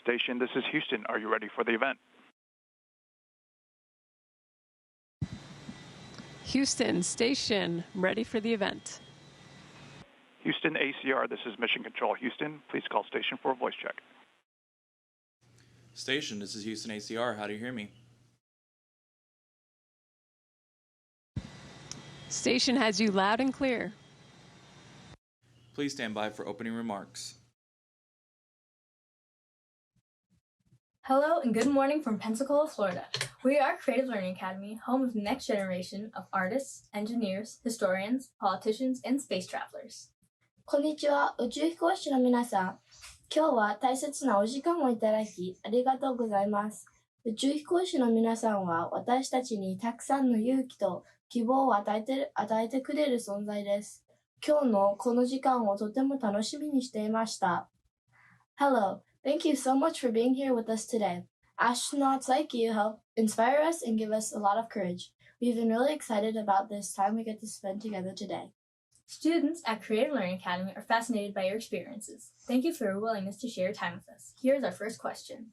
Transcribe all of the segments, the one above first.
Station, this is Houston. Are you ready for the event? Houston Station, ready for the event. Houston ACR, this is Mission Control. Houston, please call station for a voice check. Station, this is Houston ACR. How do you hear me? Station has you loud and clear. Please stand by for opening remarks. Hello and good morning from Pensacola, Florida. We are Creative Learning Academy, home of the next generation of artists, engineers, historians, politicians, and space travelers. こんにちは、宇宙飛行士の皆さん。今日は大切なお時間をいただきありがとうございます。宇宙飛行士の皆さんは私たちにたくさんの勇気と希望を与えてくれる存在です。今日のこの時間をとても楽しみにしていました。Hello, thank you so much for being here with us today. Astronauts like you help inspire us and give us a lot of courage. We've been really excited about this time we get to spend together today. Students at Creative Learning Academy are fascinated by your experiences. Thank you for your willingness to share your time with us. Here's our first question.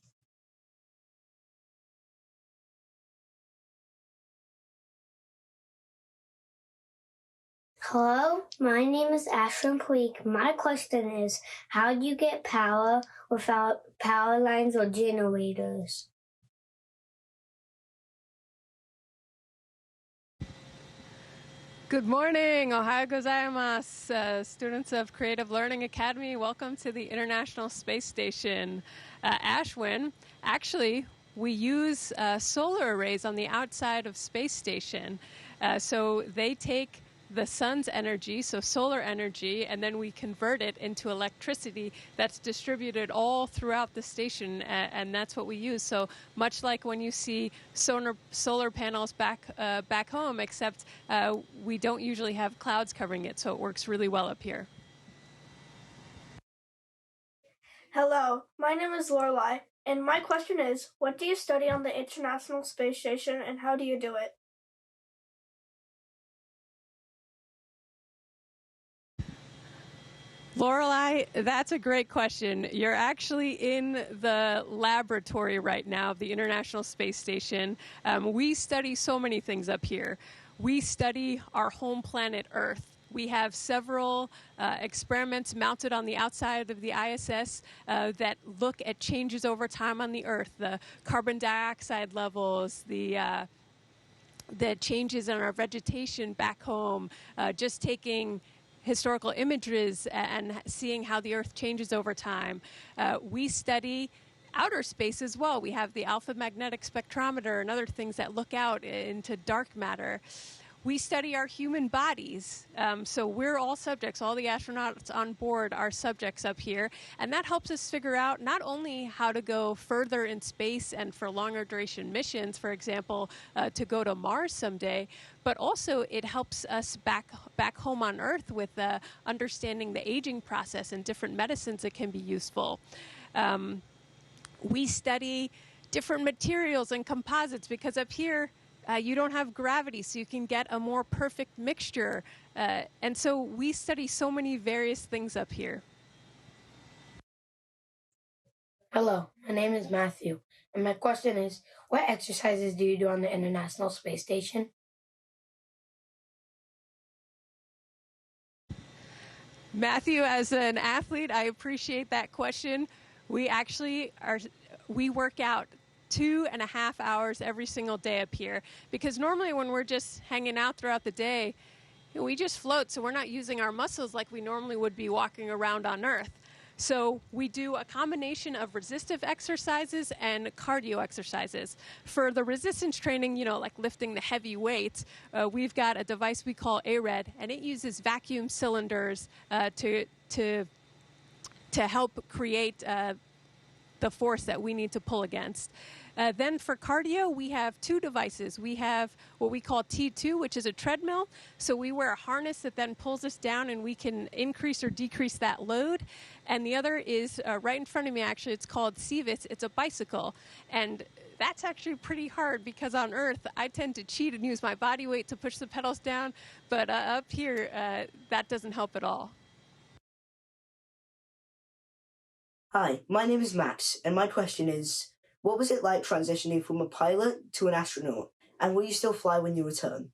Hello, my name is Ashton Puig. My question is, how do you get power without power lines or generators? Good morning, Ohayou gozaimasu. Students of Creative Learning Academy, welcome to the International Space Station. Ashwin, actually, we use solar arrays on the outside of Space Station. So they take the sun's energy, so solar energy, and then we convert it into electricity that's distributed all throughout the station, and that's what we use. So much like when you see solar panels back home, except we don't usually have clouds covering it, so it works really well up here. Hello, my name is Lorelai, and my question is, what do you study on the International Space Station, and how do you do it? Lorelai, that's a great question. You're actually in the laboratory right now of the International Space Station. We study so many things up here. We study our home planet Earth. We have several experiments mounted on the outside of the ISS that look at changes over time on the Earth, the carbon dioxide levels, the changes in our vegetation back home, just taking historical images and seeing how the Earth changes over time. We study outer space as well. We have the alpha magnetic spectrometer and other things that look out into dark matter. We study our human bodies. So we're all subjects. All the astronauts on board are subjects up here. And that helps us figure out not only how to go further in space and for longer duration missions, for example, to go to Mars someday, but also it helps us back home on Earth with understanding the aging process and different medicines that can be useful. We study different materials and composites because up here, you don't have gravity, so you can get a more perfect mixture. And so we study so many various things up here. Hello, my name is Matthew, and my question is, what exercises do you do on the International Space Station? Matthew, as an athlete, I appreciate that question. We work out 2.5 hours every single day up here, because normally when we're just hanging out throughout the day, we just float, so we're not using our muscles like we normally would be walking around on Earth. So we do a combination of resistive exercises and cardio exercises. For the resistance training, like lifting the heavy weights, we've got a device we call ARED, and it uses vacuum cylinders to help create the force that we need to pull against. Then for cardio, we have two devices. We have what we call T2, which is a treadmill. So we wear a harness that then pulls us down, and we can increase or decrease that load. And the other is right in front of me, actually. It's called CVIS. It's a bicycle. And that's actually pretty hard because on Earth, I tend to cheat and use my body weight to push the pedals down. But up here, that doesn't help at all. Hi, my name is Max, and my question is, what was it like transitioning from a pilot to an astronaut, and will you still fly when you return?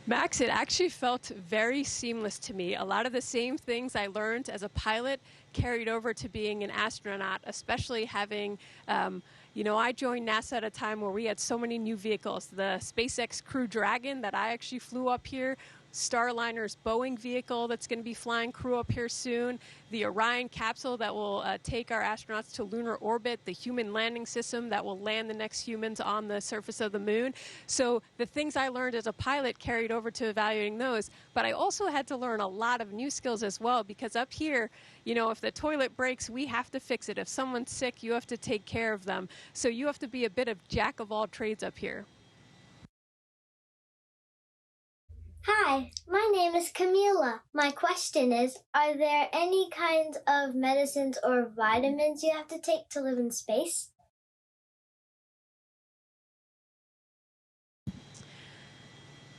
Max, it actually felt very seamless to me. A lot of the same things I learned as a pilot carried over to being an astronaut, especially having, I joined NASA at a time where we had so many new vehicles. The SpaceX Crew Dragon that I actually flew up here, Starliner's Boeing vehicle that's going to be flying crew up here soon, the Orion capsule that will take our astronauts to lunar orbit, the human landing system that will land the next humans on the surface of the moon. So the things I learned as a pilot carried over to evaluating those, but I also had to learn a lot of new skills as well, because up here, if the toilet breaks, we have to fix it. If someone's sick, you have to take care of them. So you have to be a bit of jack of all trades up here. Hi, my name is Camila. My question is, are there any kinds of medicines or vitamins you have to take to live in space?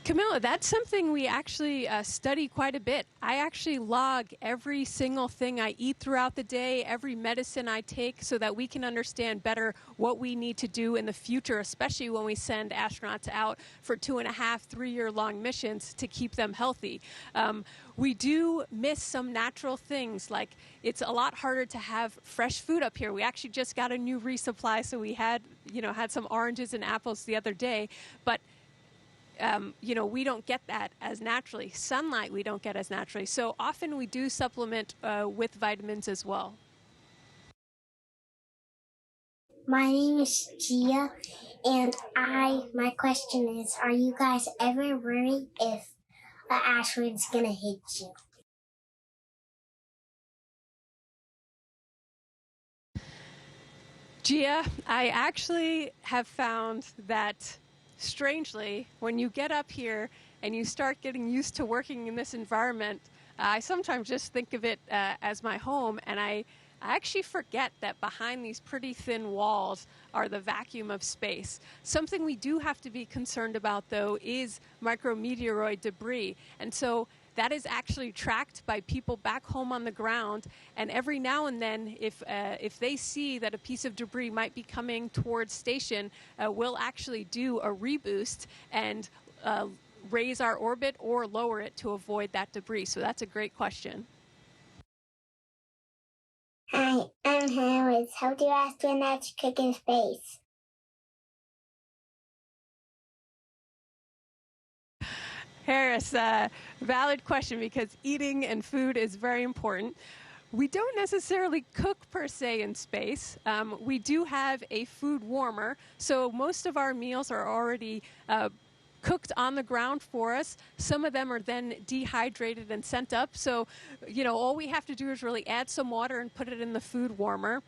Camilla, that's something we actually study quite a bit. I actually log every single thing I eat throughout the day, every medicine I take, so that we can understand better what we need to do in the future, especially when we send astronauts out for 2.5, 3-year-long missions to keep them healthy. We do miss some natural things, like it's a lot harder to have fresh food up here. We actually just got a new resupply, so we had some oranges and apples the other day, but we don't get that as naturally. Sunlight we don't get as naturally. So often we do supplement with vitamins as well. My name is Gia, and my question is, are you guys ever worried if an asteroid's gonna hit you? Gia, I actually have found that strangely, when you get up here and you start getting used to working in this environment, I sometimes just think of it as my home, and I actually forget that behind these pretty thin walls are the vacuum of space. Something we do have to be concerned about, though, is micrometeoroid debris. And so that is actually tracked by people back home on the ground, and every now and then, if they see that a piece of debris might be coming towards station, we'll actually do a reboost and raise our orbit or lower it to avoid that debris. So that's a great question. Hi, I'm Harris. How do astronauts cook in space? Harris, valid question, because eating and food is very important. We don't necessarily cook per se in space. We do have a food warmer, so most of our meals are already cooked on the ground for us. Some of them are then dehydrated and sent up. So, all we have to do is really add some water and put it in the food warmer.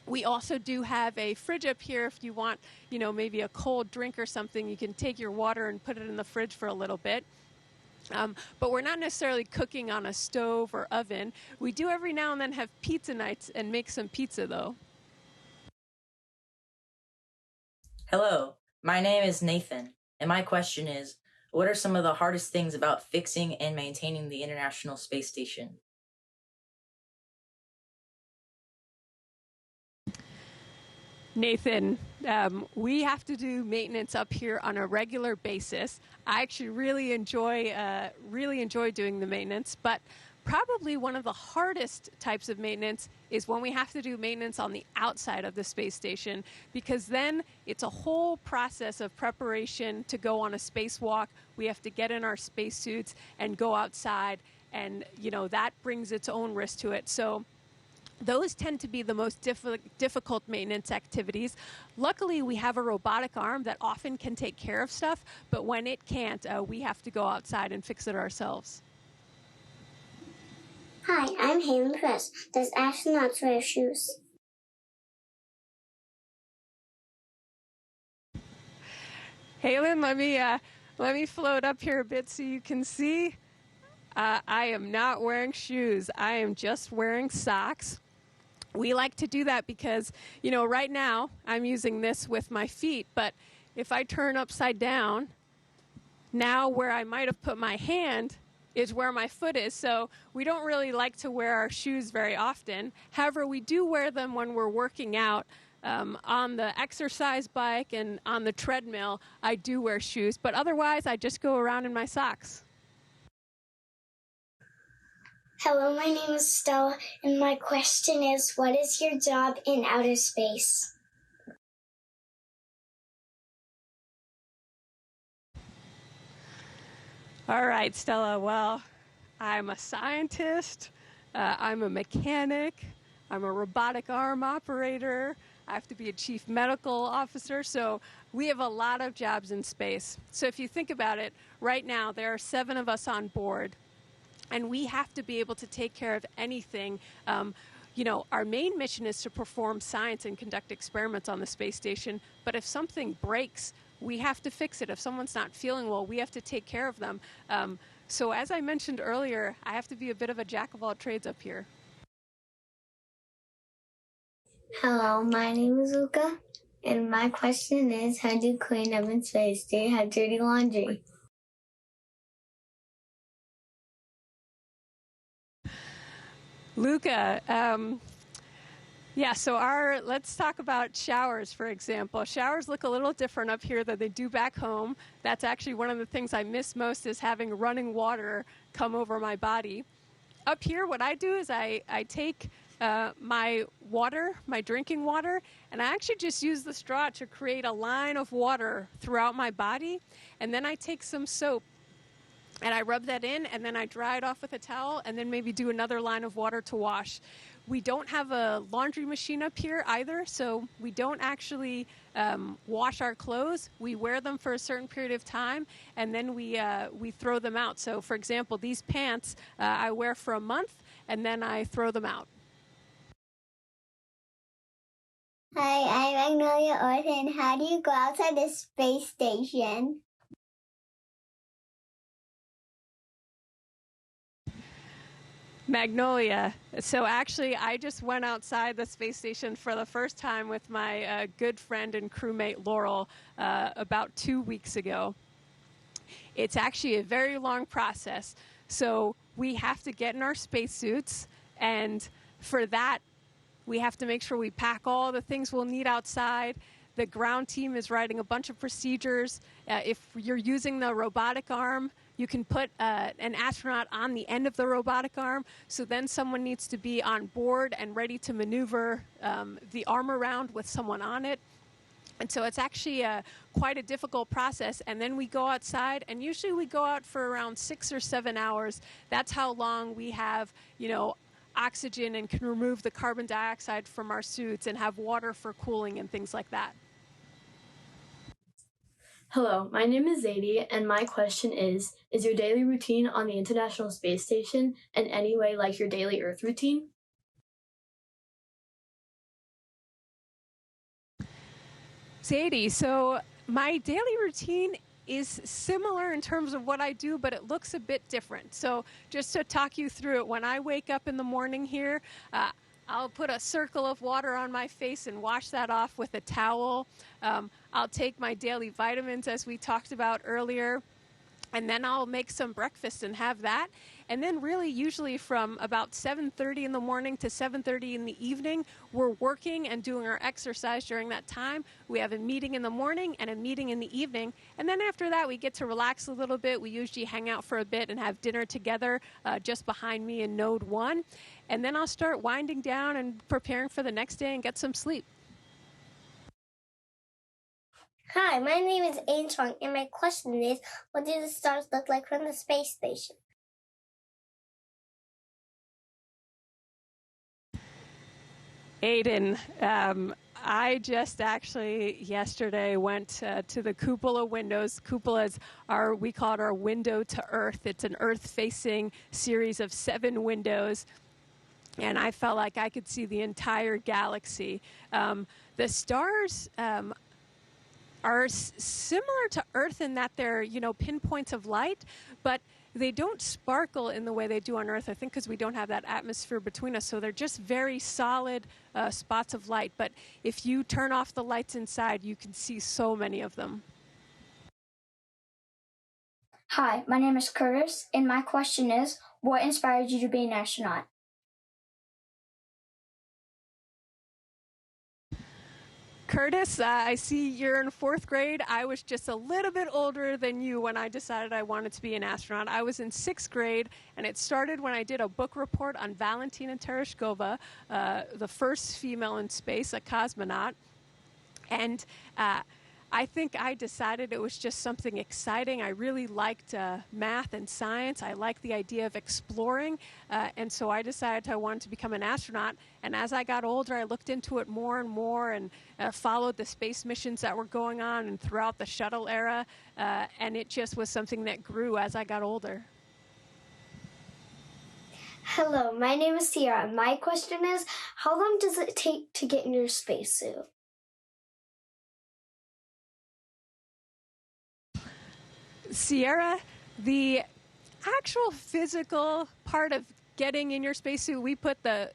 We also do have a fridge up here. If you want, maybe a cold drink or something, you can take your water and put it in the fridge for a little bit. But we're not necessarily cooking on a stove or oven. We do every now and then have pizza nights and make some pizza, though. Hello, my name is Nathan, and my question is, what are some of the hardest things about fixing and maintaining the International Space Station? Nathan, we have to do maintenance up here on a regular basis. I actually really enjoy doing the maintenance, but probably one of the hardest types of maintenance is when we have to do maintenance on the outside of the space station, because then it's a whole process of preparation to go on a spacewalk. We have to get in our spacesuits and go outside, and that brings its own risk to it. So those tend to be the most difficult maintenance activities. Luckily, we have a robotic arm that often can take care of stuff, but when it can't, we have to go outside and fix it ourselves. Hi, I'm Hayden Press. Does astronauts wear shoes? Halen, let me float up here a bit so you can see. I am not wearing shoes. I am just wearing socks. We like to do that because, right now I'm using this with my feet, but if I turn upside down, now where I might have put my hand is where my foot is, so we don't really like to wear our shoes very often. However, we do wear them when we're working out. On the exercise bike and on the treadmill, I do wear shoes, but otherwise I just go around in my socks. Hello, my name is Stella, and my question is, what is your job in outer space? All right, Stella, well, I'm a scientist, I'm a mechanic, I'm a robotic arm operator, I have to be a chief medical officer, so we have a lot of jobs in space. So if you think about it, right now there are 7 of us on board, and we have to be able to take care of anything. Our main mission is to perform science and conduct experiments on the space station, but if something breaks, we have to fix it. If someone's not feeling well, we have to take care of them. So as I mentioned earlier, I have to be a bit of a jack of all trades up here. Hello, my name is Luca, and my question is, how do you clean up in space? Do you have dirty laundry? Luca, let's talk about showers, for example. Showers look a little different up here than they do back home. That's actually one of the things I miss most, is having running water come over my body. Up here, what I do is I take my water, my drinking water, and I actually just use the straw to create a line of water throughout my body, and then I take some soap and I rub that in, and then I dry it off with a towel, and then maybe do another line of water to wash. We don't have a laundry machine up here either, so we don't actually wash our clothes. We wear them for a certain period of time, and then we throw them out. So, for example, these pants I wear for a month, and then I throw them out. Hi, I'm Magnolia Orton. How do you go outside the space station? Magnolia. So actually, I just went outside the space station for the first time with my good friend and crewmate Laurel about 2 weeks ago. It's actually a very long process. So we have to get in our spacesuits, and for that, we have to make sure we pack all the things we'll need outside. The ground team is writing a bunch of procedures. If you're using the robotic arm, you can put an astronaut on the end of the robotic arm, so then someone needs to be on board and ready to maneuver the arm around with someone on it. And so it's actually quite a difficult process. And then we go outside, and usually we go out for around 6 or 7 hours. That's how long we have, oxygen and can remove the carbon dioxide from our suits and have water for cooling and things like that. Hello, my name is Zadie, and my question is your daily routine on the International Space Station in any way like your daily Earth routine? Zadie, so my daily routine is similar in terms of what I do, but it looks a bit different. So just to talk you through it, when I wake up in the morning here, I'll put a circle of water on my face and wash that off with a towel. I'll take my daily vitamins, as we talked about earlier, and then I'll make some breakfast and have that. And then really usually from about 7:30 in the morning to 7:30 in the evening, we're working and doing our exercise during that time. We have a meeting in the morning and a meeting in the evening. And then after that, we get to relax a little bit. We usually hang out for a bit and have dinner together just behind me in Node 1. And then I'll start winding down and preparing for the next day and get some sleep. Hi, my name is Ain, and my question is, what do the stars look like from the space station? Aiden, I just actually yesterday went to the cupola windows. Cupolas are, we call it our window to Earth. It's an Earth-facing series of 7 windows, and I felt like I could see the entire galaxy. The stars are similar to Earth in that they're, pinpoints of light, but they don't sparkle in the way they do on Earth, I think because we don't have that atmosphere between us, so they're just very solid spots of light. But if you turn off the lights inside, you can see so many of them. Hi, my name is Curtis, and my question is, what inspired you to be an astronaut? Curtis, I see you're in fourth grade. I was just a little bit older than you when I decided I wanted to be an astronaut. I was in sixth grade, and it started when I did a book report on Valentina Tereshkova, the first female in space, a cosmonaut. And I think I decided it was just something exciting. I really liked math and science. I liked the idea of exploring. And so I decided I wanted to become an astronaut. And as I got older, I looked into it more and more and followed the space missions that were going on and throughout the shuttle era. And it just was something that grew as I got older. Hello, my name is Sierra. My question is, how long does it take to get in your spacesuit? Sierra, the actual physical part of getting in your spacesuit, we put the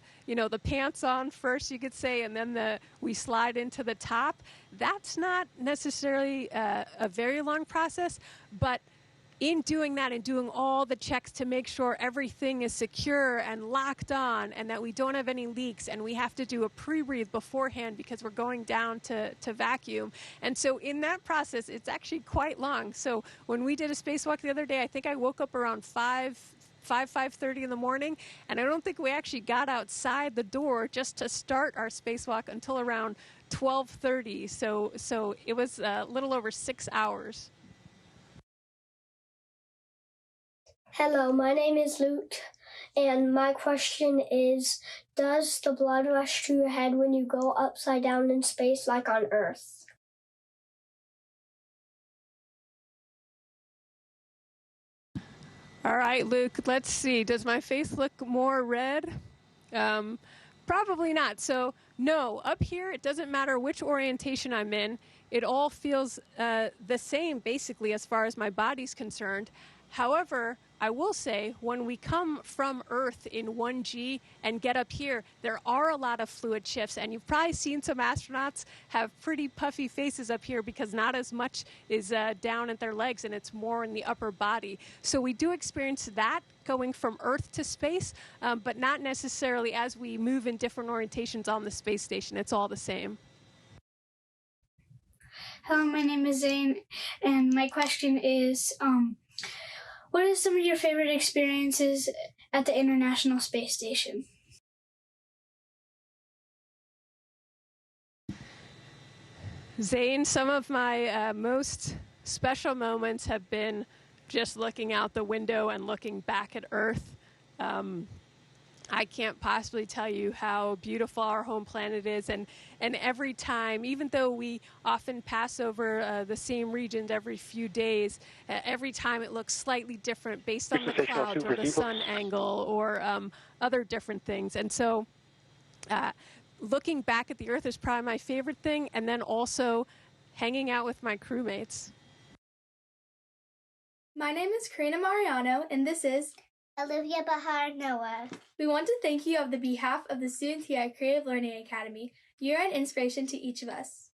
pants on first, you could say, and then we slide into the top. That's not necessarily a very long process, but in doing that and doing all the checks to make sure everything is secure and locked on and that we don't have any leaks, and we have to do a pre-breathe beforehand because we're going down to vacuum. And so in that process, it's actually quite long. So when we did a spacewalk the other day, I think I woke up around 5:30 in the morning, and I don't think we actually got outside the door just to start our spacewalk until around 12:30. So it was a little over 6 hours. Hello, my name is Luke, and my question is, does the blood rush to your head when you go upside down in space like on Earth? All right, Luke, let's see. Does my face look more red? Probably not. So, no, up here, it doesn't matter which orientation I'm in. It all feels the same, basically, as far as my body's concerned. However, I will say, when we come from Earth in 1G and get up here, there are a lot of fluid shifts, and you've probably seen some astronauts have pretty puffy faces up here because not as much is down at their legs, and it's more in the upper body. So we do experience that going from Earth to space, but not necessarily as we move in different orientations on the space station. It's all the same. Hello, my name is Zane, and my question is, what are some of your favorite experiences at the International Space Station? Zane, some of my most special moments have been just looking out the window and looking back at Earth. I can't possibly tell you how beautiful our home planet is, and every time, even though we often pass over the same regions every few days, every time it looks slightly different based on the clouds or the sun angle or other different things. And so looking back at the Earth is probably my favorite thing, and then also hanging out with my crewmates. My name is Karina Mariano, and this is Olivia Bahar Noah. We want to thank you on the behalf of the students here at Creative Learning Academy. You're an inspiration to each of us.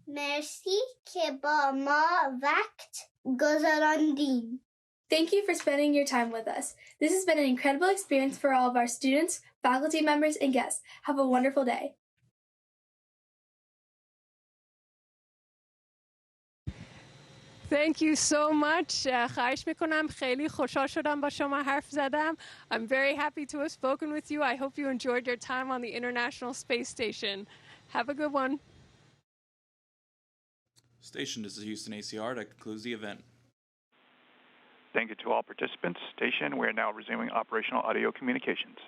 Merci que ba ma vakt gozarandin. Thank you for spending your time with us. This has been an incredible experience for all of our students, faculty members, and guests. Have a wonderful day. Thank you so much. خواهش میکنم. خیلی خوشحال شدم با شما حرف زدم. I'm very happy to have spoken with you. I hope you enjoyed your time on the International Space Station. Have a good one. Station, this is Houston ACR. That concludes the event. Thank you to all participants. Station, we are now resuming operational audio communications.